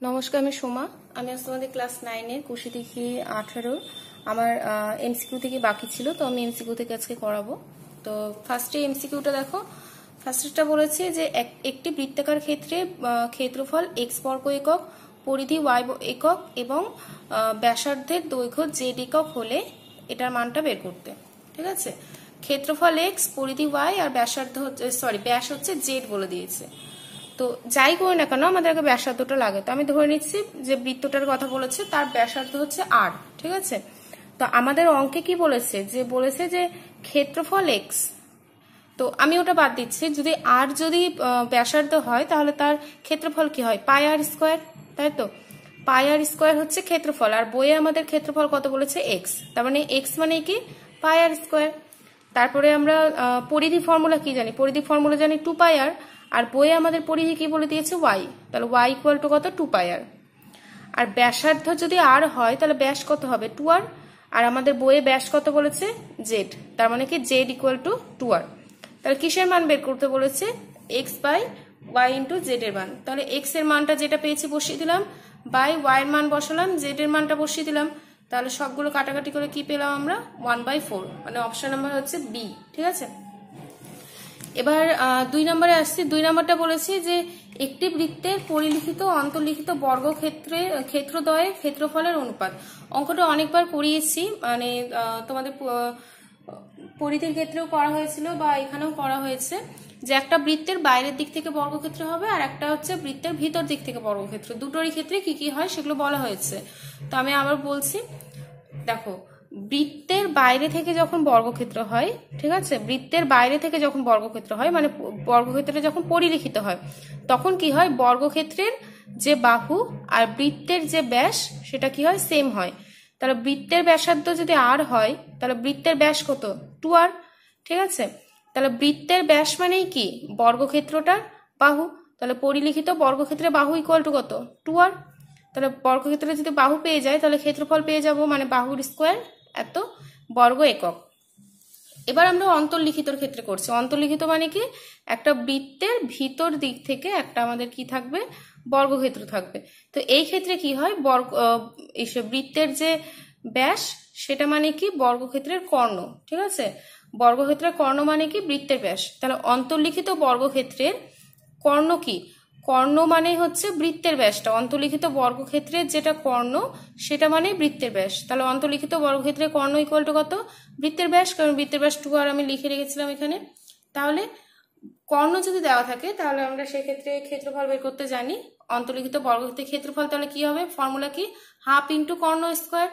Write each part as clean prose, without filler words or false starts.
নমস্কার, আমি সোমা। আমি আজ তোমাদের ক্লাস 9-এর কুশি দেখি 18 আমার এমসিকিউ থেকে বাকি ছিল, তো আমি এমসিকিউ থেকে আজকে করাবো। তো ফার্স্টে এমসিকিউটা দেখো। ফার্স্টটা বলেছে যে একটি বৃত্তাকার ক্ষেত্রে ক্ষেত্রফল এক্স বর্গ একক, পরিধি ওয়াই একক এবং ব্যাসার্ধের দৈর্ঘ্য জেড একক হলে এটার মানটা বের করতে। ঠিক আছে, ক্ষেত্রফল এক্স, পরিধি ওয়াই আর ব্যাসার্ধ হচ্ছে ব্যাস হচ্ছে জেড বলে দিয়েছে। তো যাই করি না কেন আমাদের আগে ব্যাসার্ধটা লাগে। তো আমি ধরে নিচ্ছি যে বৃত্তটার কথা বলেছে, তার ব্যাসার্ধ হচ্ছে আর। ঠিক আছে, তো আমাদের অঙ্কে কি বলেছে, যে ক্ষেত্রফল এক্স। তো আমি ওটা বাদ দিচ্ছি। যদি আর যদি ব্যাসার্ধ হয় তাহলে তার ক্ষেত্রফল কি হয়, পাই আর স্কোয়ার। তাই তো, পাই আর স্কোয়ার হচ্ছে ক্ষেত্রফল, আর বইয়ে আমাদের ক্ষেত্রফল কত বলেছে, এক্স। তার মানে এক্স মানে কি, পাই আর স্কোয়ার। তারপরে আমরা পরিধি ফর্মুলা কি জানি, পরিধি ফর্মুলা জানি 2 পাই আর বইয়ে আমাদের পরিধি কি বলে দিয়েছে, ওয়াই। তাহলে ওয়াই ইকুয়াল টু কত, 2 পাই আর ব্যাসার্ধ যদি আর হয় তাহলে ব্যাস কত হবে, 2 আর আমাদের বইয়ে ব্যাস কত বলেছে, জেড। তার মানে কি জেড ইকুয়াল টু 2 তাহলে কিসের মান বের করতে বলেছে, X by Y into Z এর মান। তাহলে এক্স এর মানটা যেটা পেয়েছি বসিয়ে দিলাম, বাই ওয়াই এর মান বসালাম, জেড এর মানটা বসিয়ে দিলাম। তাহলে সবগুলো কাটাকাটি করে কি পেলাম আমরা, 1/4, মানে অপশন নাম্বার হচ্ছে বি। ঠিক আছে, এবার 2 নম্বরে আসছি। 2 নম্বরটা বলেছি যে একটি বৃত্তের পরিলিখিত অন্তর্লিখিত ক্ষেত্রদ্বয়ের ক্ষেত্রফলের অনুপাত। অঙ্কটা অনেকবার করিয়েছি, মানে তোমাদের পরিধির ক্ষেত্রেও করা হয়েছিল বা এখানেও করা হয়েছে, যে একটা বৃত্তের বাইরের দিক থেকে বর্গক্ষেত্র হবে আর একটা হচ্ছে বৃত্তের ভিতর দিক থেকে বর্গক্ষেত্র। দুটোরই ক্ষেত্রে কি কি হয় সেগুলো বলা হয়েছে। তো আমি আবার বলছি, দেখো বৃত্তের বাইরে থেকে যখন বর্গক্ষেত্র হয়, ঠিক আছে, বৃত্তের বাইরে থেকে যখন বর্গক্ষেত্র হয় মানে বর্গক্ষেত্রে যখন পরিলিখিত হয়, তখন কি হয়, বর্গক্ষেত্রের যে বাহু আর বৃত্তের যে ব্যাস সেটা কি হয়, সেম হয়। তাহলে বৃত্তের ব্যাসার্ধ যদি আর হয় তাহলে বৃত্তের ব্যাস কত, 2 ঠিক আছে, তাহলে বৃত্তের ব্যাস মানেই কি, বর্গক্ষেত্রটার বাহু। তাহলে পরিলিখিত বর্গক্ষেত্রের বাহু ইকুয়াল টু কত, 2 তাহলে বর্গক্ষেত্রে যদি বাহু পেয়ে যায় তাহলে ক্ষেত্রফল পেয়ে যাব, মানে বাহুর স্কোয়ার এত বর্গ একক। এবার আমরা অন্তর্লিখিতর ক্ষেত্রে করছি। অন্তর্লিখিত মানে কি, একটা বৃত্তের ভিতর দিক থেকে একটা আমাদের কি থাকবে, বর্গক্ষেত্র থাকবে। তো এই ক্ষেত্রে কি হয়, বৃত্তের যে ব্যাস সেটা মানে কি, বর্গক্ষেত্রের কর্ণ। ঠিক আছে, বর্গক্ষেত্রের কর্ণ মানে কি, বৃত্তের ব্যাস। তাহলে অন্তর্লিখিত বর্গক্ষেত্রের কর্ণ কি, কর্ণ মানে হচ্ছে বৃত্তের ব্যাসটা। অন্তর্লিখিত বর্গক্ষেত্রের যেটা কর্ণ সেটা মানে বৃত্তের ব্যাস। তাহলে অন্তর্লিখিত বর্গক্ষেত্রের কর্ণ ইকুয়াল টু কত, বৃত্তের ব্যাস, কারণ বৃত্তের ব্যাস 2 আমি লিখে রেখেছিলাম এখানে। তাহলে কর্ণ যদি দেওয়া থাকে তাহলে আমরা সেক্ষেত্রে ক্ষেত্রফল বের করতে জানি। অন্তর্লিখিত বর্গক্ষেত্রের ক্ষেত্রফল তাহলে কি হবে, ফর্মুলা কি, হাফ ইন্টু কর্ণ স্কোয়ার।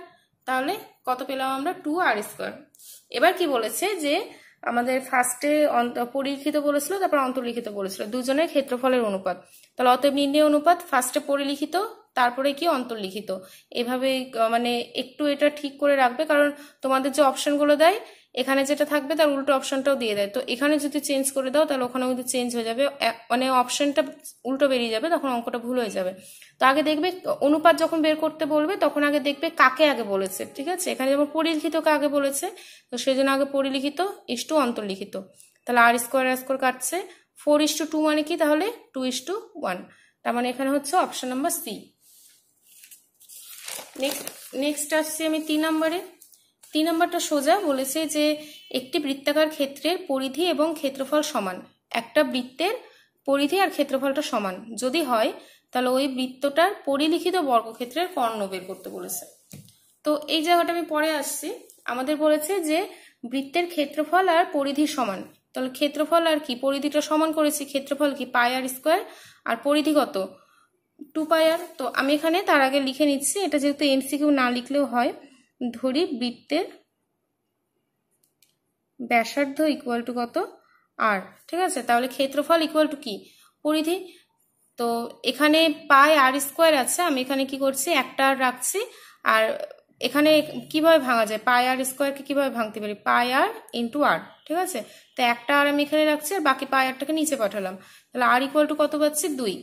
তাহলে কত পেলাম আমরা, 2 স্কোয়ার। এবার কি বলেছে, যে আমাদের ফার্স্টে পরিলিখিত বলেছিল, তারপর অন্তর্লিখিত বলেছিল, দুজনের ক্ষেত্রফলের অনুপাত। তাহলে অতএব নির্ণয় অনুপাত, ফার্স্টে পরিলিখিত তারপরে কি অন্তর্লিখিত। এভাবে মানে একটু এটা ঠিক করে রাখবে, কারণ তোমাদের যে অপশনগুলো দেয় এখানে যেটা থাকবে তার উল্টো অপশনটাও দিয়ে দেয়। তো এখানে যদি চেঞ্জ করে দাও তাহলে ওখানে কিন্তু চেঞ্জ হয়ে যাবে, মানে অপশনটা উল্টো বেরিয়ে যাবে, তখন অঙ্কটা ভুল হয়ে যাবে। তো আগে দেখবে অনুপাত যখন বের করতে বলবে তখন আগে দেখবে কাকে আগে বলেছে। ঠিক আছে, এখানে যেমন পরিলিখিতকে আগে বলেছে, তো সেই জন্য আগে পরিলিখিত ইস্টু অন্তর্লিখিত। তাহলে আর স্কোয়ার কাটছে, 4:2 মানে কি, তাহলে 2:1। তার মানে এখানে হচ্ছে অপশন নাম্বার সি। নেক্সট আসছি আমি 3 নম্বরে। 3 নম্বরটা সোজা বলেছে যে একটি বৃত্তাকার ক্ষেত্রের পরিধি এবং ক্ষেত্রফল সমান। একটা বৃত্তের পরিধি আর ক্ষেত্রফলটা সমান যদি হয় তাহলে ওই বৃত্তটার পরিলিখিত বর্গক্ষেত্রের কর্ণ বের করতে বলেছে। তো এই জায়গাটা আমি পরে আসছি। আমাদের বলেছে যে বৃত্তের ক্ষেত্রফল আর পরিধি সমান। তাহলে ক্ষেত্রফল আর কি, পরিধিটা সমান করেছি, ক্ষেত্রফল কি, পাই আর স্কোয়ার, আর পরিধি কত, 2 পাই। তো আমি এখানে তার আগে লিখে নিচ্ছি, এটা যেহেতু এমসিকিউ না লিখলেও হয়, ধরি বৃত্তের ব্যাসার্ধ ইকুয়াল টু কত, আর। ঠিক আছে, তাহলে ক্ষেত্রফল ইকুয়াল টু কি, পরিধি। তো এখানে পাই আর স্কোয়ার আছে, আমি এখানে কি করছি, একটা আর রাখছি। আর এখানে কিভাবে ভাঙা যায়, পাই আর স্কোয়ারকে কিভাবে ভাঙতে পারি, পাই আর ইন্টু আর। ঠিক আছে, তো একটা আর আমি এখানে রাখছি আর বাকি পাই আরটাকে নিচে পাঠালাম। তাহলে আর ইকুয়াল টু কত পাচ্ছি, 2।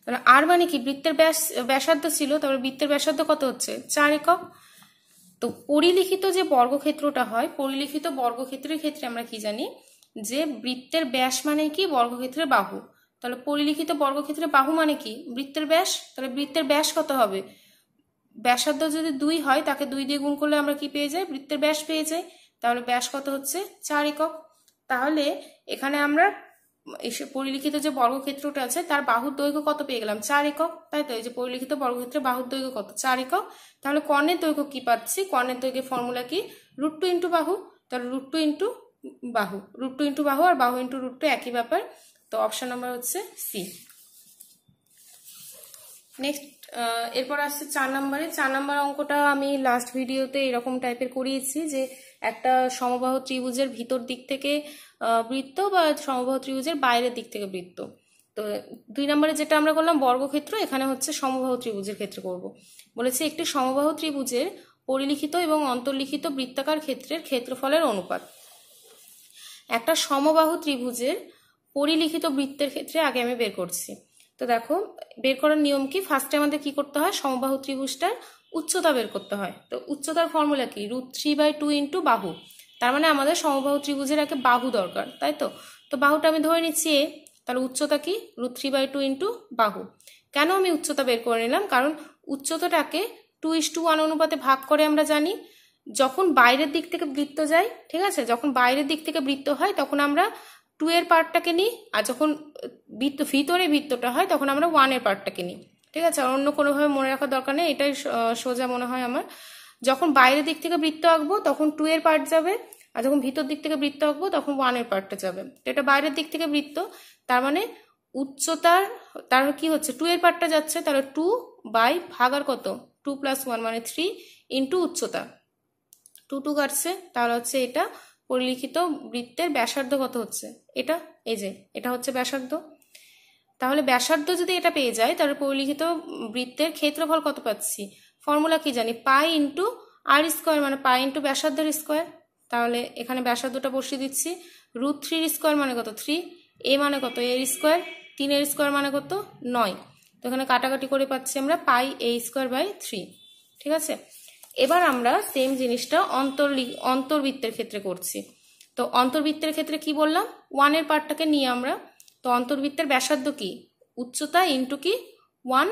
তাহলে আর মানে কি, বৃত্তের ব্যাসার্ধ ছিল, তারপরে বৃত্তের ব্যাসার্ধ কত হচ্ছে, 4 একক। তো পরিলিখিত যে বর্গক্ষেত্রটা হয়, পরিলিখিত বর্গক্ষেত্রের ক্ষেত্রে আমরা কি জানি, যে বৃত্তের ব্যাস মানে কি, বর্গক্ষেত্রের বাহু। তাহলে পরিলিখিত বর্গক্ষেত্রে বাহু মানে কি? বৃত্তের ব্যাস। তাহলে বৃত্তের ব্যাস কত হবে? ব্যাসার্ধ যদি 2 হয় তাকে 2 দিয়ে গুণ করলে আমরা কি পেয়ে যাই? বৃত্তের ব্যাস পেয়ে যাই। তাহলে ব্যাস কত হচ্ছে? 4 একক। তাহলে এখানে আমরা পরিলিখিত যে বর্গক্ষেত্রটা আছে তার বাহুর দৈর্ঘ্য কত পেয়ে গেলাম? 4 একক, তাই তো? এই যে পরিলিখিত বর্গক্ষেত্রে বাহুর দৈর্ঘ্য কত? 4 একক। তাহলে কর্ণের দৈর্ঘ্য কি পাচ্ছি? কর্ণের দৈর্ঘ্যের ফর্মুলা কি? √2 ইন্টু বাহু। তাহলে √2 ইন্টু বাহু, √2 ইন্টু বাহু আর বাহু ইন্টু √2 একই ব্যাপার। তো অপশন নাম্বার হচ্ছে সি। নেক্সট এরপর আসছে 4 নম্বরে। 4 নম্বর অঙ্কটা আমি লাস্ট ভিডিওতে এরকম টাইপের করিয়েছি যে একটা সমবাহু ত্রিভুজের ভিতর দিক থেকে বৃত্ত বা সমবাহু ত্রিভুজের বাইরের দিক থেকে বৃত্ত। তো 2 নম্বরে যেটা আমরা করলাম বর্গক্ষেত্র, এখানে হচ্ছে সমবাহু ত্রিভুজের ক্ষেত্রে করব। বলেছে একটি সমবাহু ত্রিভুজের পরিলিখিত এবং অন্তর্লিখিত বৃত্তাকার ক্ষেত্রের ক্ষেত্রফলের অনুপাত। একটা সমবাহু ত্রিভুজের পরিলিখিত বৃত্তের ক্ষেত্রে আগে আমি বের করছি। তো দেখো বের করার নিয়ম কি? ফার্স্টে আমাদের কি করতে হয়? সমবাহু ত্রিভুজটার উচ্চতা বের করতে হয়। তো উচ্চতার ফর্মুলা কি? √3/2 ইন্টু বাহু। তার মানে আমাদের সমবাহু ত্রিভুজের আগে বাহু দরকার, তাই তো? তো বাহুটা আমি ধরে নিচ্ছি এ, তাহলে উচ্চতা কি? √3/2 ইন্টু বাহু। কেন আমি উচ্চতা বের করে নিলাম? কারণ উচ্চতাটাকে 2:1 অনুপাতে ভাগ করে আমরা জানি যখন বাইরের দিক থেকে বৃত্ত যায়, ঠিক আছে, যখন বাইরের দিক থেকে বৃত্ত হয় তখন আমরা 2 এর পার্টটাকে নিই, আর যখন ভিতরে বৃত্তটা হয় তখন আমরা 1 এর পার্টটাকে নিই, ঠিক আছে? অন্য কোনোভাবে মনে রাখার দরকার নেই, এটাই সোজা মনে হয় আমার। যখন বাইরের দিক থেকে বৃত্ত আঁকবো তখন 2 এর পার্ট যাবে, আর যখন ভিতর দিক থেকে বৃত্ত আঁকবো তখন 1 এর পার্টটা যাবে। তো এটা বাইরের দিক থেকে বৃত্ত, তার মানে উচ্চতার তার কি হচ্ছে? 2 এর পার্টটা যাচ্ছে, তাহলে 2 বাই ভাগার কত? 2 + 1 মানে 3 ইন্টু উচ্চতা। 2 কাটছে, তাহলে হচ্ছে এটা পরিলিখিত বৃত্তের ব্যাসার্ধ কত হচ্ছে? এটা, এই যে এটা হচ্ছে ব্যাসার্ধ। তাহলে ব্যাসার্ধ যদি এটা পেয়ে যায় তাহলে পরিলিখিত বৃত্তের ক্ষেত্রফল কত পাচ্ছি? ফর্মুলা কি জানি? পাই ইন্টু আর স্কোয়ার, মানে পাই ইন্টু ব্যাসার্ধের স্কোয়ার। তাহলে এখানে ব্যাসার্ধটা বসিয়ে দিচ্ছি। √3 স্কোয়ার মানে কত? 3। এ মানে কত? এর স্কোয়ার। 3 এর স্কোয়ার মানে কত? 9। তো এখানে কাটাকাটি করে পাচ্ছি আমরা পাই a²/3, ঠিক আছে? এবার আমরা সেম জিনিসটা অন্তর্বৃত্তের ক্ষেত্রে করছি। তো অন্তর্বৃত্তের ক্ষেত্রে কি বললাম? 1 এর পার্টটাকে নিয়ে আমরা, তো অন্তর্বৃত্তের ব্যাসার্ধ কি? উচ্চতা ইন্টু কি? 1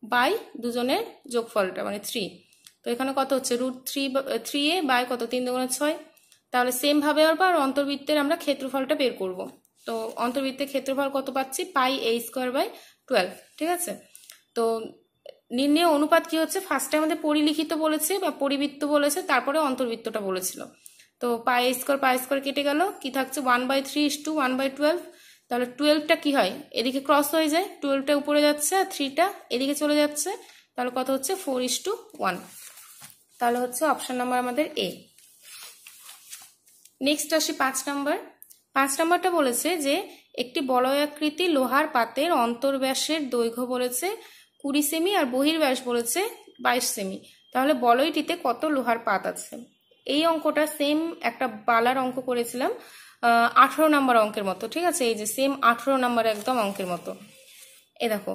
বাই দুজনের যোগফলটা মানে 3। তো এখানে কত হচ্ছে? √3a বাই কত? 3 × 6। তাহলে সেম ভাবে আবার অন্তর্বৃত্তের আমরা ক্ষেত্রফলটা বের করব। তো অন্তর্বৃত্তের ক্ষেত্রফল কত পাচ্ছি? পাই a²/12, ঠিক আছে? তো নির্ণেয় অনুপাত কি হচ্ছে? ফার্স্টে আমাদের পরিলিখিত বলেছে বা পরিবৃত্ত বলেছে, তারপরে অন্তর্বৃত্তটা বলেছিল। তো পাই স্কোয়ার কেটে গেল, কি থাকছে? 1/3:1/12। তাহলে 12টা কি হয়? এদিকে ক্রস হয়ে যায়, 12টা উপরে যাচ্ছে আর 3টা এদিকে চলে যাচ্ছে, তাহলে কত হচ্ছে? 4:1। তাহলে হচ্ছে অপশন নাম্বার আমাদের এ। নেক্সট আসি 5 নাম্বার। 5 নাম্বারটা বলেছে যে একটি বলয়াকৃতি লোহার পাতের অন্তর্ব্যাসের দৈর্ঘ্য বলেছে 20 সেমি আর বহির্ব্যাস বলেছে 22 সেমি। তাহলে বলয়টিতে কত লোহার পাত আছে? এই অঙ্কটা সেম একটা বালার অঙ্ক করেছিলাম 18 নম্বর অঙ্কের মতো, ঠিক আছে? এই যে সেম 18 নম্বর একদম অঙ্কের মতো। এ দেখো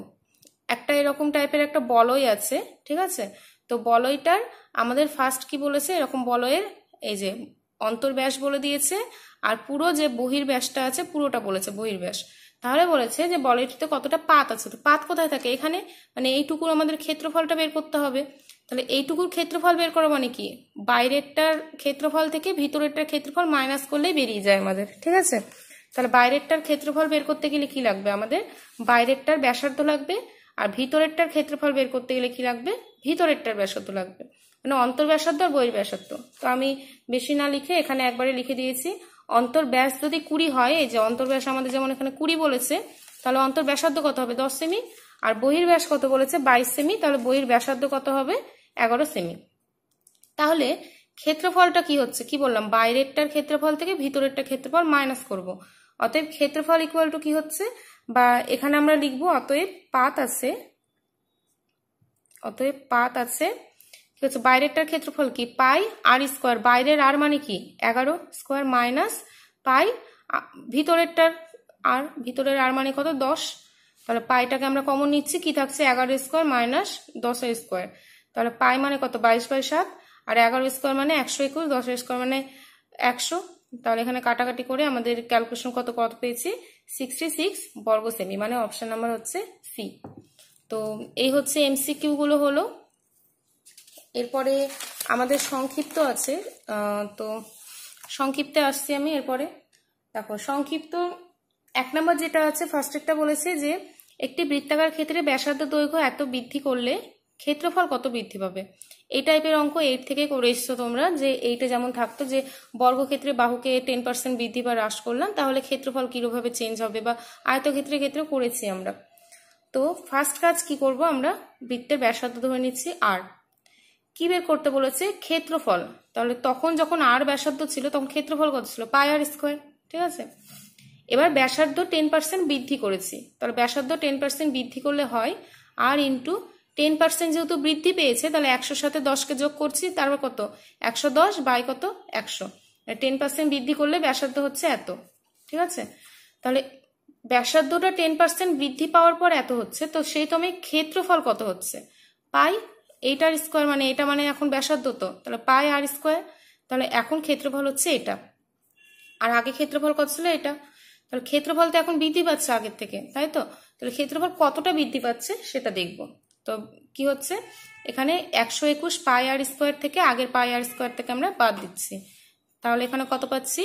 একটা এরকম টাইপের একটা বলয় আছে, ঠিক আছে? তো বলয়টার আমাদের ফার্স্ট কি বলেছে? এরকম বলয়ের এই যে অন্তর্ব্যাস বলে দিয়েছে, আর পুরো যে বহির্ব্যাসটা আছে পুরোটা বলেছে বহির্ব্যাস। তাহলে বলেছে যে বলয়টিতে কতটা পাত আছে। তো পাত কোথায় থাকে? এখানে, মানে এইটুকুর আমাদের ক্ষেত্রফলটা বের করতে হবে। তাহলে এইটুকুর ক্ষেত্রফল বের করা মানে কি? বাইরেরটার ক্ষেত্রফল থেকে ভিতরেরটার ক্ষেত্রফল মাইনাস করলেই বেরিয়ে যায় আমাদের, ঠিক আছে? তাহলে বাইরেরটার ক্ষেত্রফল বের করতে গেলে কি লাগবে? আমাদের বাইরেরটার ব্যাসার্ধ লাগবে, আর ভিতরেরটার ক্ষেত্রফল বের করতে গেলে কি লাগবে? ভিতরেরটার ব্যাসার্ধ লাগবে, মানে অন্তর্ব্যাসার্ধ আর বহির্ব্যাসার্ধ। তো আমি বেশি না লিখে এখানে একবারে লিখে দিয়েছি অন্তর্ব্যাস যদি 20 হয়, এই যে অন্তর্ব্যাস আমাদের যেমন এখানে 20 বলেছে, তাহলে অন্তর্ব্যাসার্ধ কত হবে? 10 সেমি। আর বহির্ব্যাস কত বলেছে? 22 সেমি। তাহলে বহির্ব্যাসার্ধ কত হবে? 11 সেমি। তাহলে ক্ষেত্রফলটা কি হচ্ছে? কি বললাম? বাইরেরটার ক্ষেত্রফল থেকে ভিতরেরটার ক্ষেত্রফল মাইনাস করব। অতএব ক্ষেত্রফল ইকুয়াল টু কি হচ্ছে? বা এখানে আমরা লিখবো অতএব পাত আছে, অতএব পাত আছে কি হচ্ছে? বাইরেরটার ক্ষেত্রফল কি? পাই আর স্কোয়ার, বাইরের আর মানে কি? 11 স্কোয়ার মাইনাস পাই ভিতরেরটার আর, ভিতরের আর মানে কত? 10। তাহলে পাইটাকে আমরা কমন নিচ্ছি, কি থাকছে? 11 স্কোয়ার মাইনাস 10 স্কোয়ার। তাহলে পাই মানে কত? 22/7, আর 11 স্কোয়ার মানে 121, 10 স্কোয়ার মানে 100, তাহলে এখানে কাটাকাটি করে আমাদের ক্যালকুলেশন কত পেয়েছি 66 বর্গ সেমি, মানে অপশন নাম্বার হচ্ছে সি। তো এই হচ্ছে এমসিকিউ গুলো হলো। এরপরে আমাদের সংক্ষিপ্ত আছে, তো সংক্ষিপ্তে আসছি আমি। এরপরে দেখো সংক্ষিপ্ত 1 নম্বর যেটা আছে, ফার্স্টেরটা বলেছে যে একটি বৃত্তাকার ক্ষেত্রে ব্যাসার্ধ দৈর্ঘ্য এত বৃদ্ধি করলে ক্ষেত্রফল কত বৃদ্ধি পাবে। এই টাইপের অঙ্ক 8 থেকে করে এসছো তোমরা, যে এইটা যেমন থাকতো যে বর্গক্ষেত্রে বাহুকে 10% বৃদ্ধি বা হ্রাস করলাম তাহলে ক্ষেত্রফল কিভাবে চেঞ্জ হবে, বা আয়তক্ষেত্রের ক্ষেত্রে করেছি আমরা। তো ফার্স্ট কাজ কি করব, আমরা বৃত্তের ব্যাসার্ধ ধরে নিচ্ছি আর। কি বের করতে বলেছে, ক্ষেত্রফল। তাহলে তখন যখন আর ব্যাসার্ধ ছিল তখন ক্ষেত্রফল কত ছিল, পাই আর স্কোয়ার, ঠিক আছে। এবার ব্যাসার্ধ 10% বৃদ্ধি করেছি, তাহলে ব্যাসার্ধ 10% বৃদ্ধি করলে হয় আর ইন্টু 10% যেহেতু বৃদ্ধি পেয়েছে তাহলে 100 সাথে 10কে যোগ করছি, তারপর কত 110 বাই কত 100, 10% বৃদ্ধি করলে ব্যাসার্ধ হচ্ছে এত, ঠিক আছে। তাহলে ব্যাসার্ধটা 10% বৃদ্ধি পাওয়ার পর এত হচ্ছে, তো সেই তো আমি ক্ষেত্রফল কত হচ্ছে পাই এইটার স্কোয়ার, মানে এটা মানে এখন ব্যাসার্ধ, তো তাহলে পাই আর স্কোয়ার। তাহলে এখন ক্ষেত্রফল হচ্ছে এটা, আর আগে ক্ষেত্রফল কত ছিল এটা। তাহলে ক্ষেত্রফল তো এখন বৃদ্ধি পাচ্ছে আগের থেকে, তাই তো। তাহলে ক্ষেত্রফল কতটা বৃদ্ধি পাচ্ছে সেটা দেখব। তো কি হচ্ছে এখানে 121 পাই আর স্কোয়ার থেকে আগের পাই আর স্কোয়ার থেকে আমরা বাদ দিচ্ছি, তাহলে এখানে কত পাচ্ছি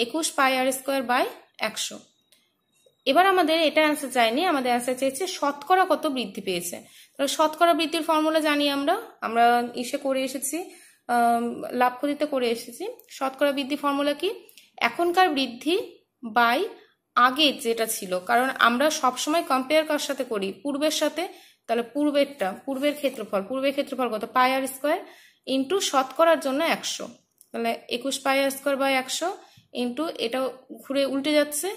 21 পাই আর স্কোয়ার বাই 100। এবার আমাদের এটা অ্যান্সার চাইনি, আমাদের অ্যান্সার চেয়েছে শতকরা কত বৃদ্ধি পেয়েছে। তাহলে শতকরা বৃদ্ধির ফর্মুলা জানি আমরা ইসে করে এসেছি, লাভ ক্ষতিতে করে এসেছি। শতকরা বৃদ্ধি ফর্মুলা কি, এখনকার বৃদ্ধি বাই আগে যেটা ছিল, কারণ আমরা সবসময় কম্পেয়ার কার সাথে করি, পূর্বের সাথে। তাহলে পূর্বের ক্ষেত্রফল কত পাই আর স্কোয়ার ইন্টু শতকরার জন্য 100, তাহলে 21 পাই আর স্কোয়ার বাই 100 ইন্টু এটাও ঘুরে উল্টে যাচ্ছে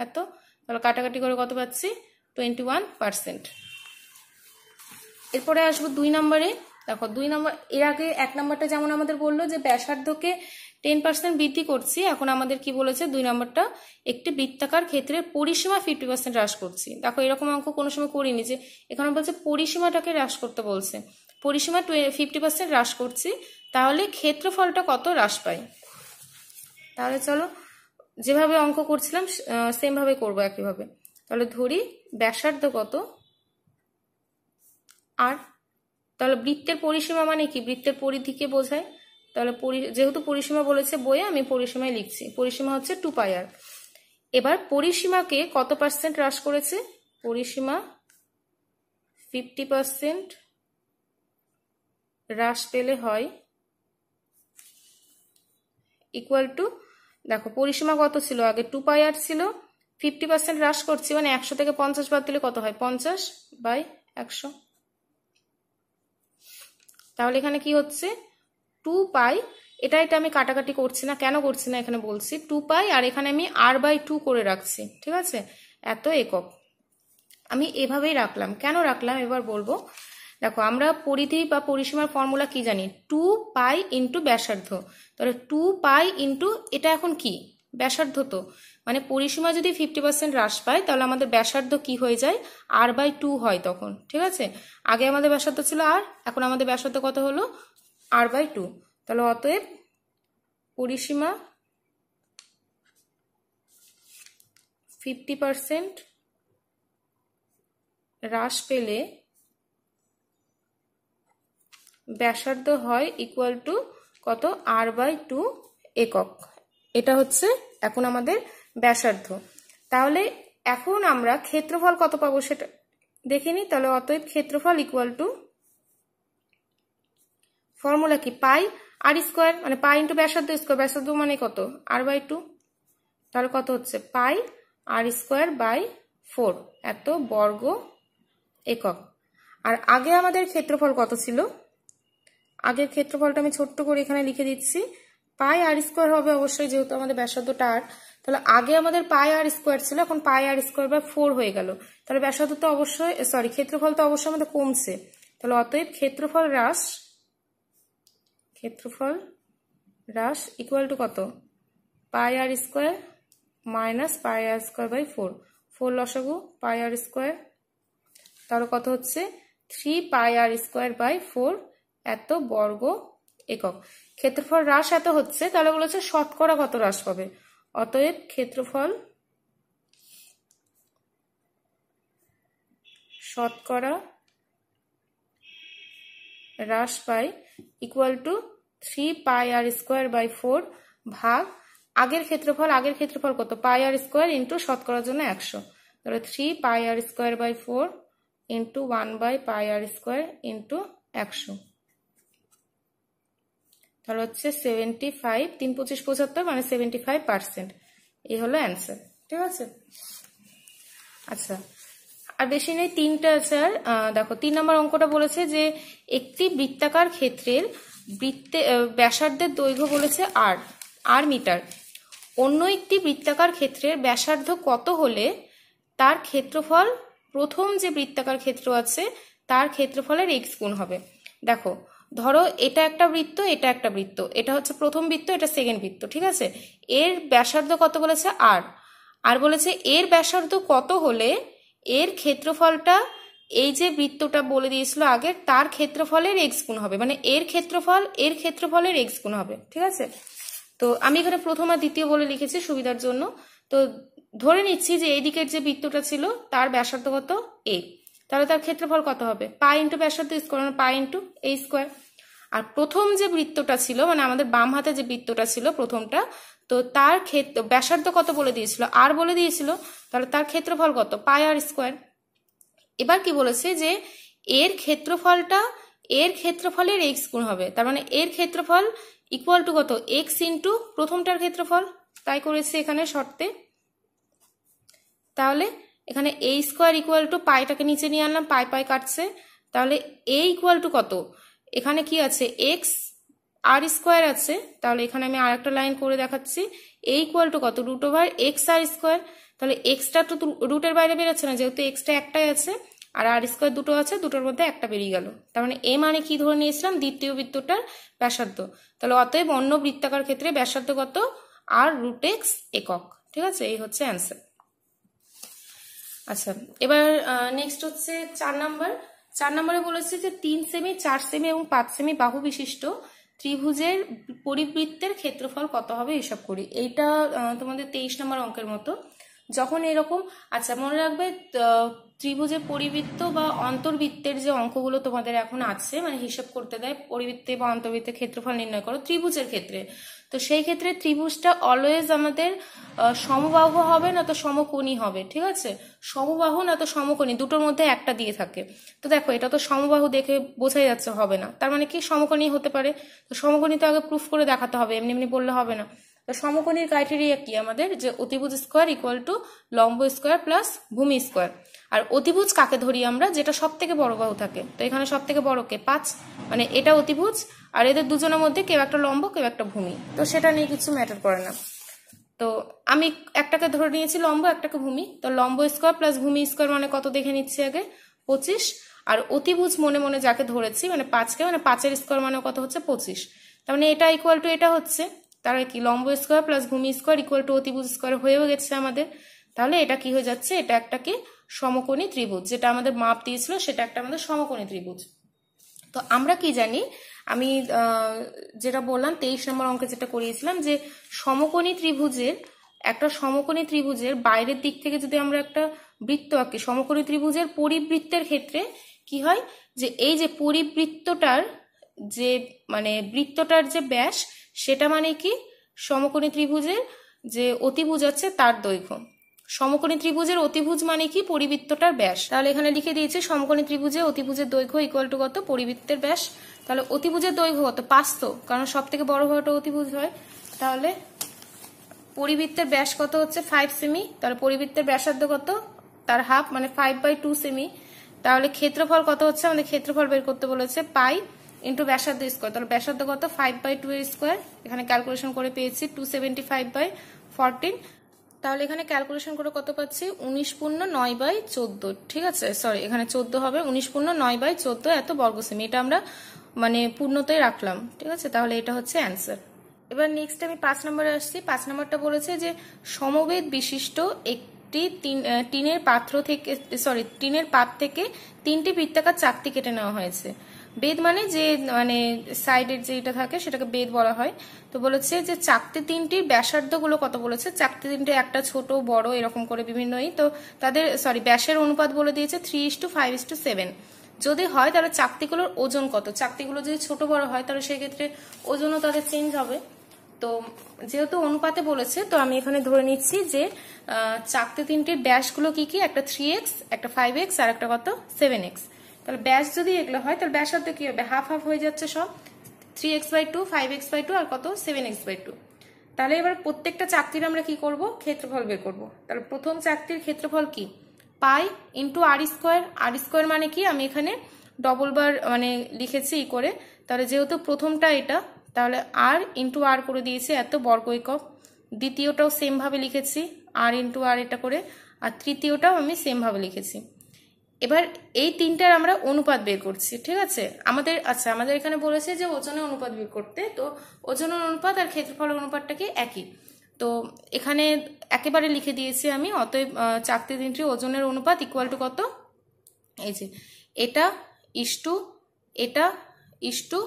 এত, তাহলে কাটাকাটি করে কত পাচ্ছি 21%। এরপরে আসবো 2 নম্বরে। দেখো 2 নম্বর, এর আগে 1 নম্বরটা যেমন আমাদের বললো যে ব্যাসার্ধকে 10% বৃদ্ধি করছি, এখন আমাদের কি বলেছে 2 নম্বরটা একটি বৃত্তাকার ক্ষেত্রের পরিসীমা 50% হ্রাস করছি। দেখো এরকম অঙ্ক কোনো সময় করিনি, যে এখানে বলছে পরিসীমাটাকে হ্রাস করতে বলছে, পরিসীমা 50% হ্রাস করছি, তাহলে ক্ষেত্রফলটা কত হ্রাস পায়। তাহলে চলো যেভাবে অঙ্ক করছিলাম সেম ভাবে করবো একইভাবে। তাহলে ধরি ব্যাসার্ধ কত আর, তাহলে বৃত্তের পরিসীমা মানে কি, বৃত্তের পরিধিকে বোঝায়। তাহলে যেহেতু পরিসীমা বলেছে বইয়ে, আমি পরিসীমায় লিখছি, পরিসীমা হচ্ছে 2 পাই আর। এবার পরিসীমাকে কত পার্সেন্ট হ্রাস করেছে, পরিসীমা 50% হ্রাস পেলে হয় ইকুয়াল টু, দেখো পরিসীমা কত ছিল আগে 2 পাই আর ছিল, 50% হ্রাস করছি মানে 100 থেকে 50 বাদ দিলে কত হয় 50 বাই 100। তাহলে এখানে কি হচ্ছে 2 পাই, এটা আমি কাটাকাটি করছি না, কেন করছি না এখানে বলছি, 2 পাই আর এখানে আমি r/2 করে রাখছি, ঠিক আছে, এত একক আমি এভাবেই রাখলাম। কেন রাখলাম এবার বলবো। দেখো আমরা পরিধি বা পরিসীমার ফর্মুলা কি জানি, 2 পাই ইন্টু ব্যাসার্ধ। তাহলে 2 পাই ইন্টু এটা এখন কি ব্যাসার্ধ, তো মানে পরিসীমা যদি 50% হ্রাস পায় তাহলে আমাদের ব্যাসার্ধ কি হয়ে যায় r/2 হয় তখন, ঠিক আছে। আগে আমাদের ব্যাসার্ধ ছিল r, এখন আমাদের ব্যাসার্ধ কত হলো r/2। তাহলে অতএব পরিসীমা 50% হ্রাস পেলে ব্যাসার্ধ হয় ইকুয়াল টু কত r/2 একক। এটা হচ্ছে এখন আমাদের ব্যাসার্ধ। তাহলে এখন আমরা ক্ষেত্রফল কত পাবো সেটা দেখিনি। তাহলে অতএব ক্ষেত্রফল ইকুয়াল টু, ফর্মুলা কি পাই আর স্কোয়ার, মানে পাই ইন্টু ব্যাসার্ধ স্কোয়ার, ব্যাসার্ধ মানে কত r/2, তাহলে কত হচ্ছে পাই আর স্কোয়ার বাই 4 এত বর্গ একক। আর আগে আমাদের ক্ষেত্রফল কত ছিল, আগের ক্ষেত্রফলটা আমি ছোট্ট করে এখানে লিখে দিচ্ছি, পাই আর স্কোয়ার হবে অবশ্যই যেহেতু আমাদের ব্যাসার্ধটা আর। তাহলে আগে আমাদের পাই আর স্কোয়ার ছিল, এখন পাই আর স্কোয়ার বাই 4 হয়ে গেল, তাহলে ব্যাসার্ধ তো অবশ্যই ক্ষেত্রফল তো অবশ্যই আমাদের কমছে। তাহলে অতএব ক্ষেত্রফল হ্রাস ইকুয়াল টু কত pi R square minus pi R square by 4 লসাগু পাই আর স্কোয়ার, তাহলে কত হচ্ছে 3 পাই আর স্কোয়ার বাই 4 এত বর্গ একক। ক্ষেত্রফল হ্রাস এত হচ্ছে, তাহলে বলেছে শতকরা কত হ্রাস পাবে, অতএব ক্ষেত্রফল শতকরা হ্রাস পায় ইকুয়াল টু 3πr² ভাগ আগের ক্ষেত্রফল কত πr² ইন্টু শতকরার জন্য 100, তাহলে 3πr² ইন্টু 1/πr² ইন্টু 100, তাহলে হচ্ছে 75, 3 25 75 মানে 75%। এই হলো অ্যান্সার, ঠিক আছে। আচ্ছা, আর বেশি নেই, 3টা আছে। আর দেখো 3 নম্বর অঙ্কটা বলেছে যে একটি বৃত্তাকার ক্ষেত্রের ব্যাসার্ধের দৈর্ঘ্য বলেছে আর মিটার, অন্য একটি বৃত্তাকার ক্ষেত্রের ব্যাসার্ধ কত হলে তার ক্ষেত্রফল প্রথম যে বৃত্তাকার ক্ষেত্র আছে তার ক্ষেত্রফলের x গুণ হবে। দেখো ধরো এটা একটা বৃত্ত, এটা একটা বৃত্ত, এটা হচ্ছে প্রথম বৃত্ত, এটা সেকেন্ড বৃত্ত, ঠিক আছে। এর ব্যাসার্ধ কত বলেছে আর বলেছে এর ব্যাসার্ধ কত হলে এর ক্ষেত্রফলটা এই যে বৃত্তটা বলে দিয়েছিল আগে তার ক্ষেত্রফলের x গুণ হবে, মানে এর ক্ষেত্রফলের x গুণ হবে, ঠিক আছে। তো আমি এখানে প্রথম আর দ্বিতীয় বলে লিখেছি সুবিধার জন্য। তো ধরে নিচ্ছি যে এই দিকের যে বৃত্তটা ছিল তার ব্যাসার্ধ কত a, তাহলে তার ক্ষেত্রফল কত হবে পাই ইন্টু ব্যাসার্ধ স্কোয়ার, মানে পাই ইন্টু a স্কোয়ার। আর প্রথম যে বৃত্তটা ছিল মানে আমাদের বাম হাতে যে বৃত্তটা ছিল প্রথমটা, তো তার ব্যাসার্ধ কত বলে দিয়েছিল আর বলে দিয়েছিল, তাহলে তার ক্ষেত্রফল কত পাই r²। এবার কি বলেছে যে এর ক্ষেত্রফলের x গুণ হবে, তার মানে এর ক্ষেত্রফল ইকুয়াল টু কত x ইন্টু প্রথমটার ক্ষেত্রফল, তাই করেছে এখানে শর্তে। তাহলে এখানে a² ইকুয়াল টু পাইটাকে নিচে নিয়ে আনলাম, পাই কাটছে, তাহলে a ইকুয়াল টু কত, এখানে কি আছে x r² আছে, তাহলে এখানে আমি আর একটা লাইন করে দেখাচ্ছি, a ইকুয়াল টু কত √x r², তাহলে এক্সটা তো রুটের বাইরে বেরোচ্ছে না যেহেতু এক্সটা একটাই আছে আর r² দুটো আছে, দুটোর মধ্যে একটা বেরিয়ে গেল, তার মানে a মানে কি ধরে নিয়েছিলাম দ্বিতীয় বৃত্তটার ব্যাসার্ধ, তাহলে অতএব অন্য বৃত্তাকার ক্ষেত্রে ব্যাসার্ধ কত r√x একক, ঠিক আছে। এই হচ্ছে অ্যান্সার। আচ্ছা, এবার নেক্সট হচ্ছে 4 নম্বরে বলেছে যে 3 সেমি 4 সেমি এবং 5 সেমি বাহু বিশিষ্ট ত্রিভুজের পরিবৃত্তের ক্ষেত্রফল কত হবে হিসাব করি। এইটা তোমাদের 23 নম্বর অঙ্কের মতো। যখন এরকম, আচ্ছা মনে রাখবে ত্রিভুজের পরিবৃত্ত বা অন্তর্বৃত্তের যে অঙ্কগুলো তোমাদের এখন আছে মানে হিসাব করতে দেয় পরিবৃত্তে বা অন্তর্বৃত্তের ক্ষেত্রফল নির্ণয় করো ত্রিভুজের ক্ষেত্রে, তো সেই ক্ষেত্রে ত্রিভুজটা অলওয়েজ আমাদের সমবাহু হবে না তো সমকোণী হবে, ঠিক আছে। সমবাহু না তো সমকোণী, দুটোর মধ্যে একটা দিয়ে থাকে। তো দেখো এটা তো সমবাহু দেখে বোঝাই যাচ্ছে হবে না, তার মানে কি সমকোণী হতে পারে, তো সমকোণী তো আগে প্রুফ করে দেখাতে হবে, এমনি এমনি বললে হবে না। তো সমকোণীর ক্রাইটেরিয়া কি আমাদের, যে অতিভুজ স্কোয়ার ইকুয়াল টু লম্ব স্কোয়ার প্লাস ভূমি স্কোয়ার। আর অতিভুজ কাকে ধরি আমরা, যেটা সব থেকে বড় বাহু থাকে, তো এখানে সব থেকে বড় কে 5, মানে এটা অতিভুজ আর এদের দুজনের মধ্যে কেউ একটা লম্ব কেউ একটা ভূমি, তো সেটা নিয়ে কিছু ম্যাটার করে না। তো আমি একটাকে ধরে নিয়েছি লম্ব, একটাকে ভূমি, তো লম্ব স্কোয়ার প্লাস ভূমি স্কোয়ার মানে কত দেখে নিচ্ছি আগে 25, আর অতিভুজ মনে মনে যাকে ধরেছি মানে 5কে, মানে 5-এর স্কোয়ার মানে কত হচ্ছে 25, তার মানে এটা ইকুয়াল টু এটা হচ্ছে, তার কি লম্ব স্কোয়ার প্লাস ভূমি স্কোয়ার ইকুয়াল টু অতিভুজ স্কোয়ার হয়েও গেছে আমাদের। তাহলে এটা কি হয়ে যাচ্ছে, এটা একটা কি সমকোণী ত্রিভুজ, যেটা আমাদের মাপ দিয়েছিল সেটা একটা আমাদের সমকোণী ত্রিভুজ। তো আমরা কি জানি, আমি যেটা বললাম 23 নম্বর অঙ্কে যেটা করিয়েছিলাম যে সমকোণী ত্রিভুজের বাইরের দিক থেকে যদি আমরা একটা বৃত্ত আঁকি, সমকোণী ত্রিভুজের পরিবৃত্তের ক্ষেত্রে কি হয় যে এই যে পরিবৃত্তটার যে মানে বৃত্তটার যে ব্যাস সেটা মানে কি সমকোণী ত্রিভুজের যে অতিভুজ আছে তার দৈর্ঘ্য, সমকোণী ত্রিভুজের অতিভুজ মানে কি পরিবৃত্তটার ব্যাস। তাহলে এখানে লিখে দিয়েছে সমকোণী ত্রিভুজে অতিভুজের দৈর্ঘ্য ইকুয়াল টু কত পরিবৃত্তের ব্যাস, তাহলে অতিভুজের দৈর্ঘ্য কত 5, তো কারণ সব থেকে বড় ভাগটা অতিভুজ হয়, তাহলে পরিবৃত্তের ব্যাস কত হচ্ছে 5 সেমি, তাহলে পরিবৃত্তের ব্যাসার্ধ কত তার হাফ মানে 5/2 সেমি, তাহলে ক্ষেত্রফল কত হচ্ছে আমাদের ক্ষেত্রফল বের করতে বলেছে পাই ইন্টু ব্যাসার্ধ স্কোয়ার, তাহলে ব্যাসার্ধ কত 5/2 এর স্কোয়ার, এখানে ক্যালকুলেশন করে পেয়েছি 275/14, তাহলে এখানে ক্যালকুলেশন করে কত পাচ্ছি 19.9/14, ঠিক আছে, সরি এখানে 14 হবে, 19.9/14 এত বর্গ সেমি, এটা আমরা মানে পূর্ণতায় রাখলাম, ঠিক আছে। তাহলে এটা হচ্ছে অ্যান্সার। এবার নেক্সট আমি 5 নম্বরে আসছি। 5 নম্বরটা বলেছে যে সমবেত বিশিষ্ট একটি টিনের পাত থেকে 3টি বৃত্তাকার চাকতি কেটে নেওয়া হয়েছে, বেদ মানে যে মানে সাইডের যেটা থাকে সেটাকে বেদ বলা হয়। তো বলেছে যে চাকতি তিনটির ব্যাসার্ধগুলো কত বলেছে, চাকতি তিনটে একটা ছোট বড় এরকম করে বিভিন্নই, তো তাদের ব্যাসের অনুপাত বলে দিয়েছে 3:5:7। যদি হয় তাহলে চাকতিগুলোর ওজন কত, চাকতিগুলো যদি ছোট বড় হয় তাহলে সেই ক্ষেত্রে ওজনও তাদের চেঞ্জ হবে। তো যেহেতু অনুপাতে বলেছে তো আমি এখানে ধরে নিচ্ছি যে চাকতি তিনটির ব্যাসগুলো কি কি, একটা 3x, একটা 5x আর একটা কত 7x। তাহলে ব্যাস যদি এগুলো হয় তাহলে ব্যাসার্ধ কি হবে, হাফ হাফ হয়ে যাচ্ছে সব, 3x/2, 5x/2 আর কত 7x/2। তাহলে এবার প্রত্যেকটা চাকতির আমরা কি করব, ক্ষেত্রফল বের করব। তাহলে প্রথম চাকতির ক্ষেত্রফল কি, পাই ইন্টু আর স্কোয়ার। আর স্কোয়ার মানে কি, আমি এখানে ডবল বার মানে লিখেছি ই করে, তাহলে যেহেতু প্রথমটা এটা তাহলে আর ইন্টু আর করে দিয়েছি এত বর্গ একক, দ্বিতীয়টাও সেম ভাবে লিখেছি আর ইন্টু আর এটা করে, আর তৃতীয়টাও আমি সেম ভাবে লিখেছি। এবার এই তিনটার আমরা অনুপাত বের করছি, ঠিক আছে। আমাদের আমাদের এখানে বলেছে যে ওজনের অনুপাত বের করতে, তো ওজনের অনুপাত আর ক্ষেত্রফলের অনুপাতটা কি একই, তো এখানে একেবারে লিখে দিয়েছি আমি। অতএব চাকতি তিনটির ওজনের অনুপাত ইকুয়াল টু কত, এই যে এটা ইস্টু এটা ইস্টু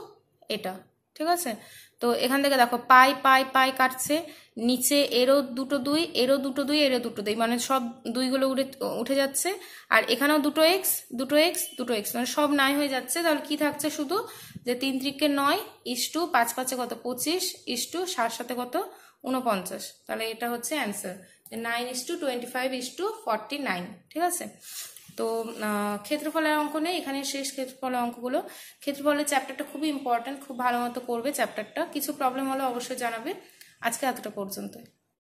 এটা, ঠিক আছে। তো এখান থেকে দেখো পাই পাই পাই কাটছে, নিচে এরও দুটো দুই, এরও দুটো দুই, এরও দুটো দুই, মানে সব দুইগুলো উঠে যাচ্ছে, আর এখানেও দুটো এক্স দুটো এক্স দুটো এক্স, মানে সব নাই হয়ে যাচ্ছে। তাহলে কি থাকছে শুধু, যে 3×9 ইস্টু 5×5 কত 25 ইস্টু 7×7 কত 49। তাহলে এটা হচ্ছে অ্যান্সার, 9:25:49, ঠিক আছে। তো ক্ষেত্রফলের অঙ্ক নেই এখানে, শেষ ক্ষেত্রফলের অঙ্কগুলো। ক্ষেত্রফলের চ্যাপ্টারটা খুবই ইম্পর্টেন্ট, খুব ভালো মতো করবে চ্যাপ্টারটা, কিছু প্রবলেম হলে অবশ্যই জানাবে। আজকে এতটা পর্যন্ত।